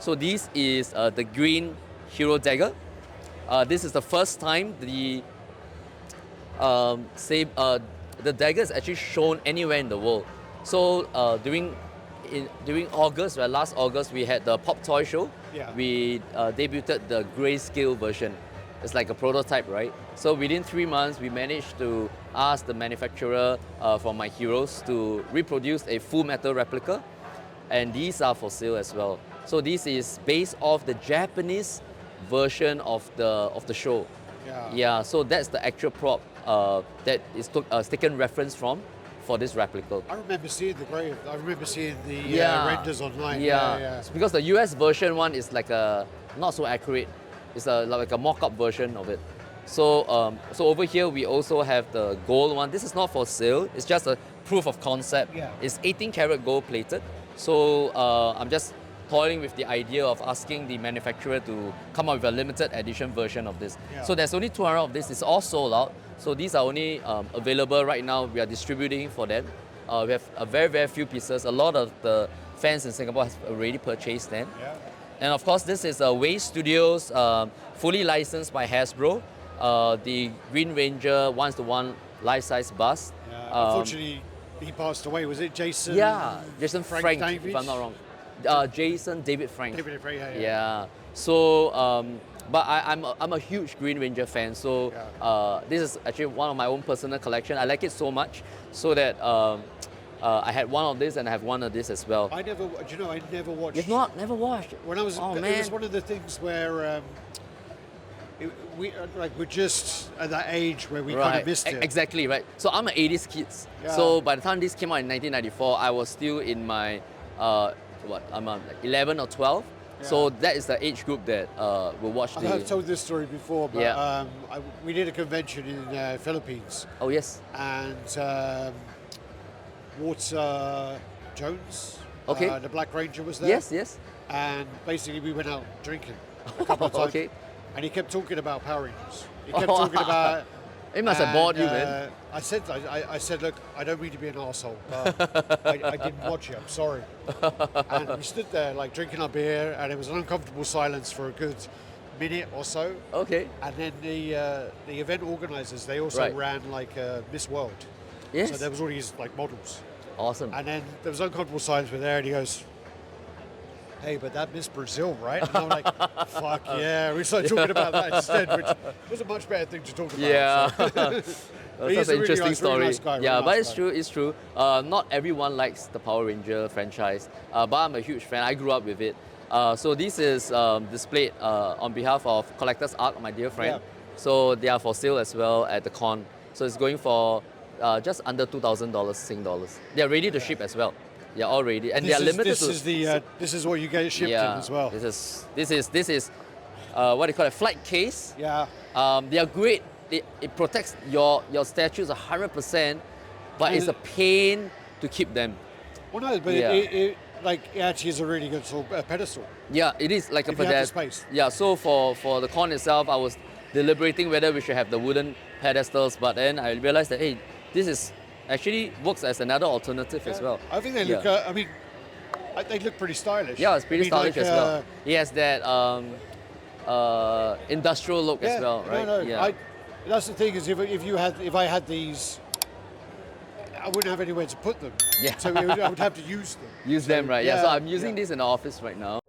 So this is the green hero dagger. This is the first time the the dagger is actually shown anywhere in the world. So during August, last August, we had the Pop Toy Show. Yeah. We debuted the grayscale version. It's like a prototype, right? So within 3 months, we managed to ask the manufacturer for my heroes to reproduce a full metal replica, and these are for sale as well. So this is based off the Japanese version of the show. Yeah. So that's the actual prop that is taken reference from for this replica. I remember seeing the renders online. Yeah. It's because the US version one is like a not so accurate. It's like a mock-up version of it. So so over here we also have the gold one. This is not for sale. It's just a proof of concept. Yeah. It's 18 karat gold plated. So I'm just toying with the idea of asking the manufacturer to come up with a limited edition version of this. Yeah. So there's only 200 of this. It's all sold out. So these are only available right now. We are distributing for them. We have a very few pieces. A lot of the fans in Singapore have already purchased them. Yeah. And of course, this is Way Studios, fully licensed by Hasbro. The Green Ranger 1:1 life-size bust. Yeah. Unfortunately, he passed away. Was it Jason? Yeah, Jason Frank, David? if I'm not wrong. Jason David Frank. David Frank, yeah. Yeah. So, but I'm a huge Green Ranger fan. So this is actually one of my own personal collection. I like it so much, so that I had one of this and I have one of this as well. I never watched. You've never watched? When I was, oh, it man. was one of the things where we're just at that age where we kind of missed it. Exactly, right. So I'm an 80s kid. Yeah. So by the time this came out in 1994, I was still in my I'm like 11 or 12. Yeah. So that is the age group that will watch the. I've told this story before, but Yeah. we did a convention in Philippines, Oh yes. and Walter Jones, Okay. the Black Ranger, was there. Yes. And basically we went out drinking a couple of times. Okay. And he kept talking about Power Rangers. He kept talking about. It must have bored you, man. I said, look, I don't mean to be an arsehole, but I didn't watch it. I'm sorry. And we stood there like drinking our beer, and it was an uncomfortable silence for a good minute or so. Okay. And then the event organisers, they also ran like Miss World. Yes. So there was all these like models. Awesome. And then there was uncomfortable silence with there, and he goes, hey, but that Miss Brazil, right? And I'm like, fuck yeah. We started talking about that instead, which was a much better thing to talk about. Yeah. So. That's an interesting story. Really nice guy, Yeah, really but nice it's true. Not everyone likes the Power Ranger franchise, but I'm a huge fan. I grew up with it. So this is displayed on behalf of Collectors Art, my dear friend. Yeah. So they are for sale as well at the con. So it's going for just under $2,000 Sing dollars. They are ready to ship as well. Yeah, all ready, and they are limited to. This is what you get shipped in as well. This is what do you call it? Flight case. Yeah. They are great. It protects your statues 100%, but it's a pain to keep them. Well, no, but it actually is a really good sort of pedestal. Yeah, it is like if a you have the pedestal. space. Yeah, so for the con itself, I was deliberating whether we should have the wooden pedestals, but then I realized that hey, this is actually works as another alternative as well. I think they look. They look pretty stylish. Yeah, it's pretty stylish as well. He has that industrial look as well, right? No. Yeah. That's the thing is if I had these, I wouldn't have anywhere to put them. Yeah. So I would have to use them. Use them, right? Yeah. So I'm using yeah. this in the office right now.